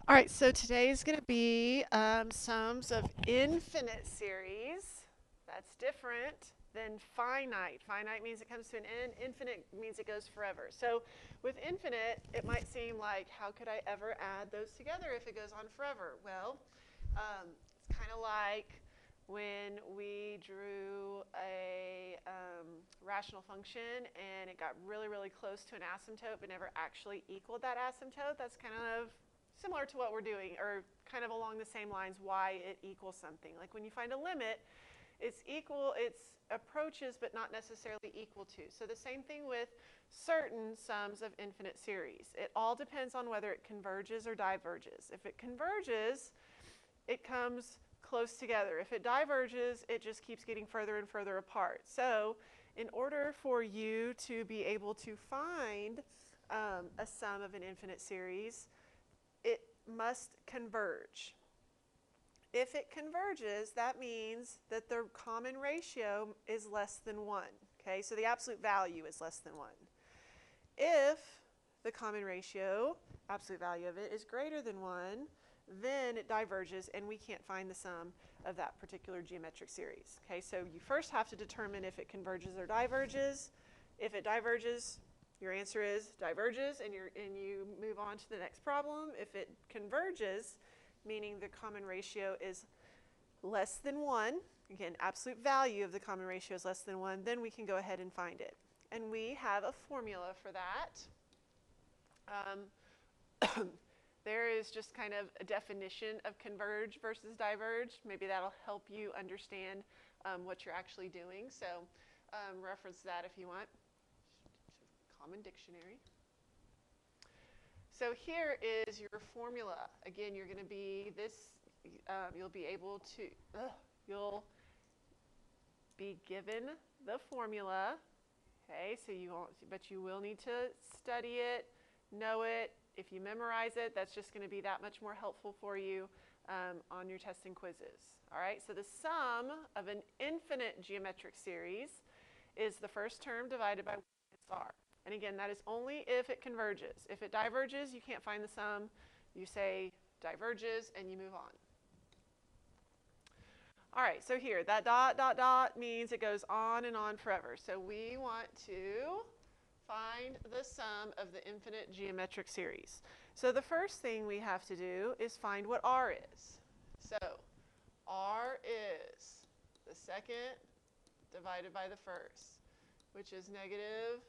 All right, so today is going to be sums of infinite series. That's different than finite. Finite means it comes to an end. Infinite means it goes forever. So with infinite, it might seem like, how could I ever add those together if it goes on forever? Well, it's kind of like when we drew a rational function and it got really, really close to an asymptote but never actually equaled that asymptote. That's kind of similar to what we're doing, or kind of along the same lines, why it equals something. Like when you find a limit, it's approaches but not necessarily equal to. So the same thing with certain sums of infinite series. It all depends on whether it converges or diverges. If it converges, it comes close together. If it diverges, it just keeps getting further and further apart. So in order for you to be able to find a sum of an infinite series, it must converge. If it converges, that means that the common ratio is less than 1. Okay, so the absolute value is less than 1. If the common ratio, absolute value of it, is greater than 1, then it diverges and we can't find the sum of that particular geometric series. Okay, so you first have to determine if it converges or diverges. If it diverges, your answer is diverges, and you move on to the next problem. If it converges, meaning the common ratio is less than 1, again, absolute value of the common ratio is less than 1, then we can go ahead and find it. And we have a formula for that. There is just kind of a definition of converge versus diverge. Maybe that'll help you understand what you're actually doing. So reference that if you want. Common dictionary. So here is your formula. Again, you're going to be you'll be able to, you'll be given the formula. Okay, so you won't, but you will need to study it, know it. If you memorize it, that's just going to be that much more helpful for you on your tests and quizzes. All right, so the sum of an infinite geometric series is the first term divided by 1 minus r. And again, that is only if it converges. If it diverges, you can't find the sum. You say diverges and you move on. All right, so here, that dot, dot, dot means it goes on and on forever. So we want to find the sum of the infinite geometric series. So the first thing we have to do is find what r is. So r is the second divided by the first, which is negative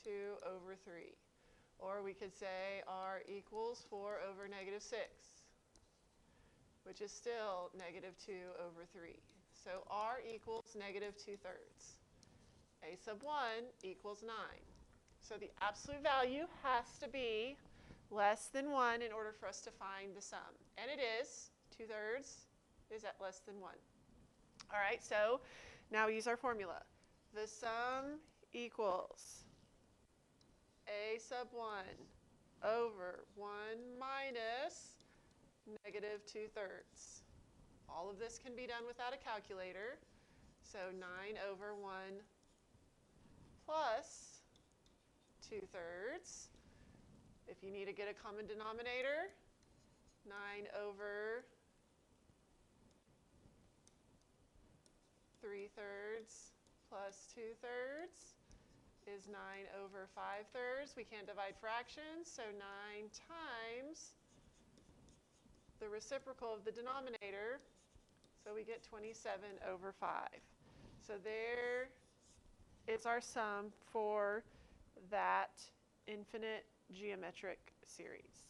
2 over 3. Or we could say r equals 4 over negative 6, which is still negative 2 over 3. So r equals negative 2/3. A sub 1 equals 9. So the absolute value has to be less than 1 in order for us to find the sum. And it is. 2/3 is at less than 1. All right, so now we use our formula. The sum equals a sub 1 over 1 minus negative 2/3. All of this can be done without a calculator. So 9 over 1 plus 2/3. If you need to get a common denominator, 9 over 3/3 plus 2/3 is 9 over 5/3. We can't divide fractions, so 9 times the reciprocal of the denominator, so we get 27 over 5. So there is our sum for that infinite geometric series.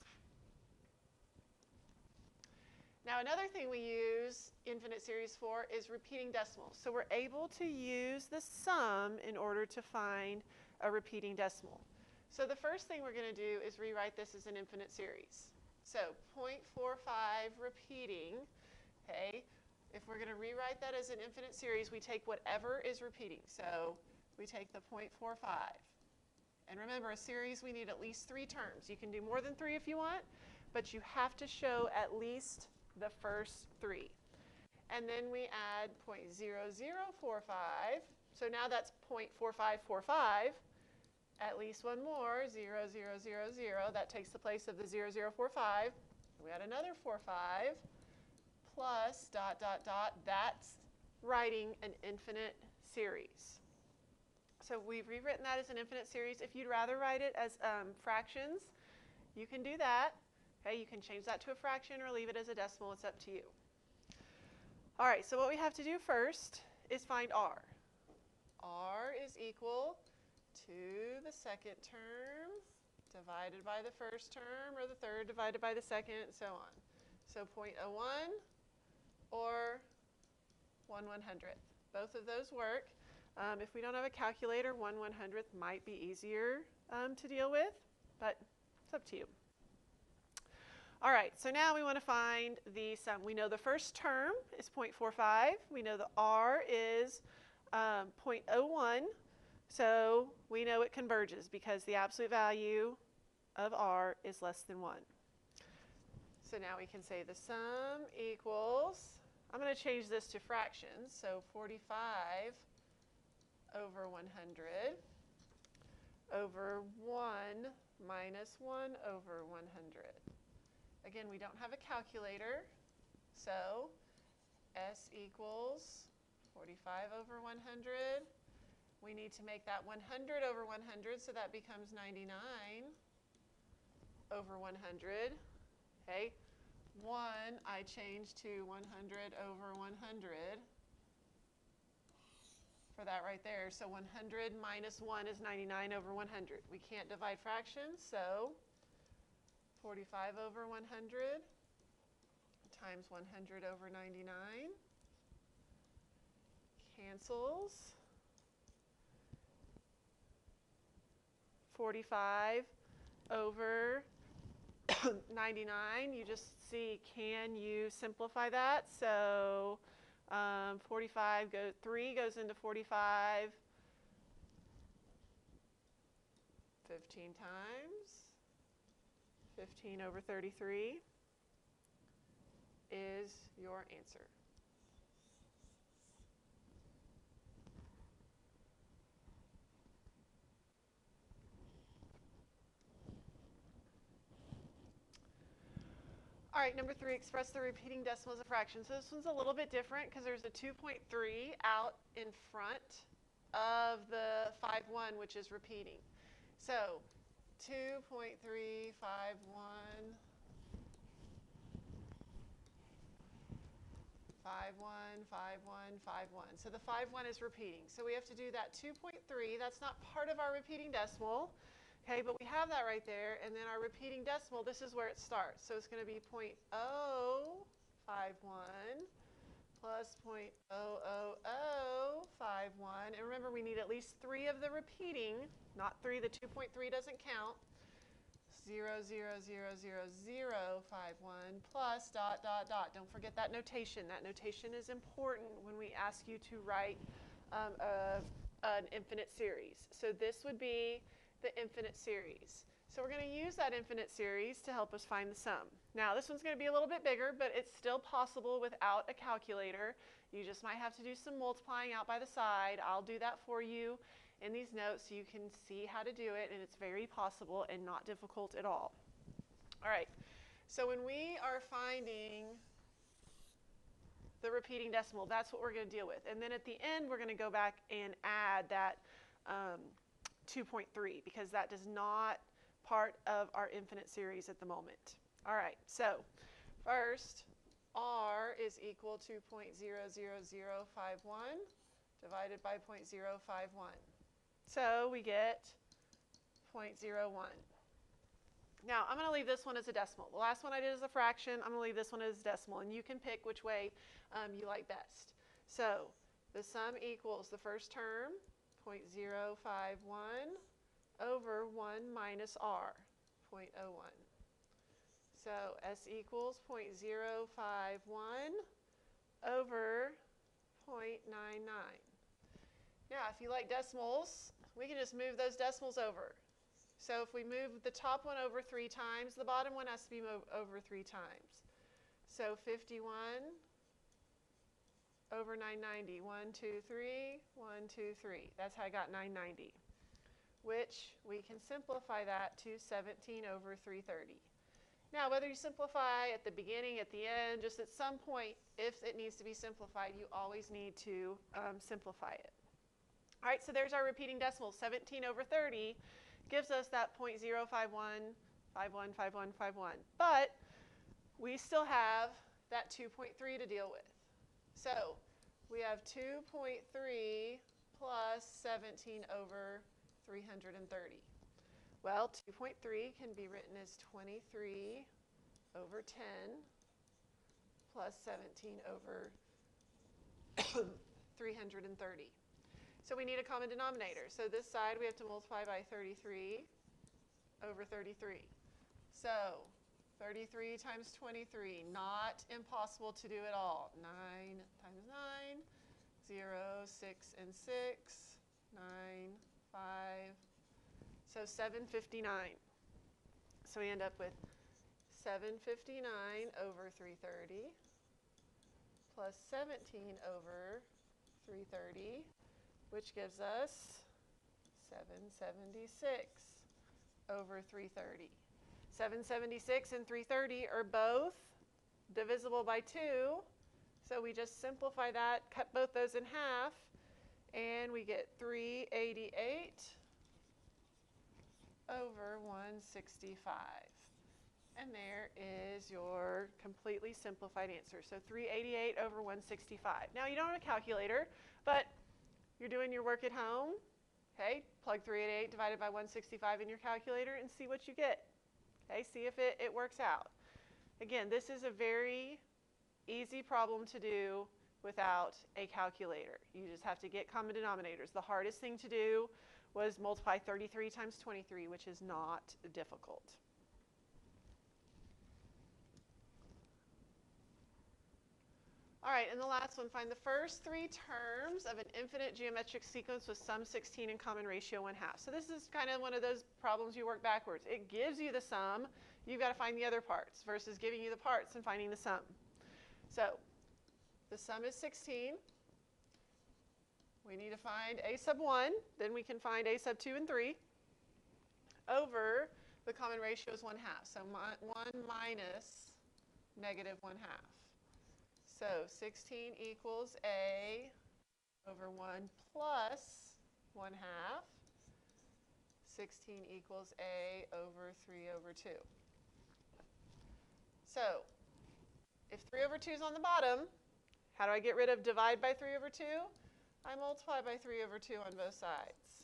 Now another thing we use infinite series for is repeating decimals. So we're able to use the sum in order to find a repeating decimal. So the first thing we're going to do is rewrite this as an infinite series. So 0.45 repeating, okay, if we're going to rewrite that as an infinite series, we take whatever is repeating. So we take the 0.45. And remember, a series, we need at least 3 terms. You can do more than 3 if you want, but you have to show at least the first 3. And then we add 0.0045. So now that's 0.4545. At least one more, 0, 0, 0, 0. That takes the place of the 0, 0, 4, 5. We had another 4, 5 plus dot, dot, dot. That's writing an infinite series. So we've rewritten that as an infinite series. If you'd rather write it as fractions, you can do that. Okay, you can change that to a fraction or leave it as a decimal. It's up to you. All right, so what we have to do first is find r. R is equal to the second term divided by the first term, or the third divided by the second, so on. So 0.01 or 1/100th. Both of those work. If we don't have a calculator, 1/100th might be easier to deal with, but it's up to you. All right, so now we want to find the sum. We know the first term is 0.45. We know the r is 0.01. So we know it converges because the absolute value of r is less than 1. So now we can say the sum equals, I'm going to change this to fractions, so 45 over 100 over 1 minus 1 over 100. Again, we don't have a calculator, so S equals 45 over 100. We need to make that 100 over 100, so that becomes 99 over 100. Okay, 1 I change to 100 over 100 for that right there. So 100 minus 1 is 99 over 100. We can't divide fractions, so 45 over 100 times 100 over 99 cancels. 45 over 99, you just see, can you simplify that? So 3 goes into 45 15 times. 15 over 33 is your answer. All right, number 3, express the repeating decimal as a fraction. So this one's a little bit different because there's a 2.3 out in front of the 5-1, which is repeating. So 2.351 5-1, 5-1, 5-1. So the 5-1 is repeating. So we have to do that 2.3. That's not part of our repeating decimal. Okay, but we have that right there, and then our repeating decimal, this is where it starts. So it's going to be 0.051 plus 0.00051. And remember, we need at least 3 of the repeating, not 3. The 2.3 doesn't count. 0.0000051 plus dot, dot, dot. Don't forget that notation. That notation is important when we ask you to write an infinite series. So this would be the infinite series. So we're going to use that infinite series to help us find the sum. Now this one's going to be a little bit bigger, but it's still possible without a calculator. You just might have to do some multiplying out by the side. I'll do that for you in these notes so you can see how to do it, and it's very possible and not difficult at all. All right, so when we are finding the repeating decimal, that's what we're going to deal with. And then at the end, we're going to go back and add that 2.3 because that does not part of our infinite series at the moment. All right, so first, r is equal to 0.00051 divided by 0.051. So we get 0.01. Now, I'm going to leave this one as a decimal. The last one I did as a fraction. I'm going to leave this one as a decimal, and you can pick which way you like best. So the sum equals the first term, 0.051 over 1 minus r, 0.01. So S equals 0.051 over 0.99. Now, if you like decimals, we can just move those decimals over. So if we move the top one over 3 times, the bottom one has to be moved over 3 times. So 51 over 990. 1, 2, 3, 1, 2, 3. That's how I got 990, which we can simplify that to 17 over 330. Now, whether you simplify at the beginning, at the end, just at some point, if it needs to be simplified, you always need to simplify it. All right, so there's our repeating decimals. 17 over 30 gives us that 0.051515151. But we still have that 2.3 to deal with. So we have 2.3 plus 17 over 330. Well, 2.3 can be written as 23 over 10 plus 17 over 330. So we need a common denominator. So this side we have to multiply by 33 over 33. So 33 times 23, not impossible to do at all. 9 times 9, 0, 6 and 6, 9, 5. So 759. So we end up with 759 over 330 plus 17 over 330, which gives us 776 over 330. 776 and 330 are both divisible by 2. So we just simplify that, cut both those in half, and we get 388 over 165. And there is your completely simplified answer. So 388 over 165. Now you don't have a calculator, but you're doing your work at home. Okay, plug 388 divided by 165 in your calculator and see what you get. Okay, see if it works out. Again, this is a very easy problem to do without a calculator. You just have to get common denominators. The hardest thing to do was multiply 33 times 23, which is not difficult. All right, and the last one, find the first 3 terms of an infinite geometric sequence with sum 16 and common ratio 1/2. So this is kind of one of those problems you work backwards. It gives you the sum. You've got to find the other parts versus giving you the parts and finding the sum. So the sum is 16. We need to find a sub 1. Then we can find a sub 2 and 3 over the common ratio is 1/2. So 1 minus negative 1/2. So 16 equals a over 1 plus 1/2. 16 equals a over 3 over 2. So if 3 over 2 is on the bottom, how do I get rid of divide by 3 over 2? I multiply by 3 over 2 on both sides.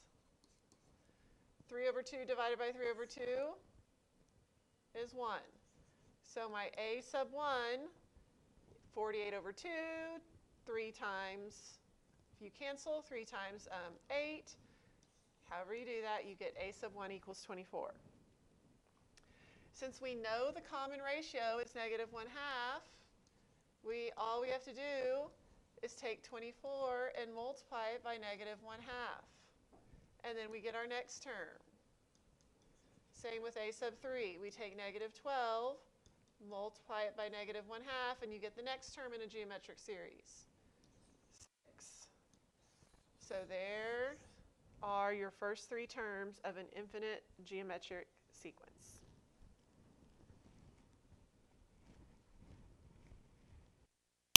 3 over 2 divided by 3 over 2 is 1. So my a sub 1, 48 over 2, 3 times, if you cancel, 3 times 8. However you do that, you get a sub 1 equals 24. Since we know the common ratio is negative 1/2, all we have to do is take 24 and multiply it by negative 1/2. And then we get our next term. Same with a sub 3. We take negative 12, multiply it by negative 1/2, and you get the next term in a geometric series, 6. So there are your first 3 terms of an infinite geometric sequence.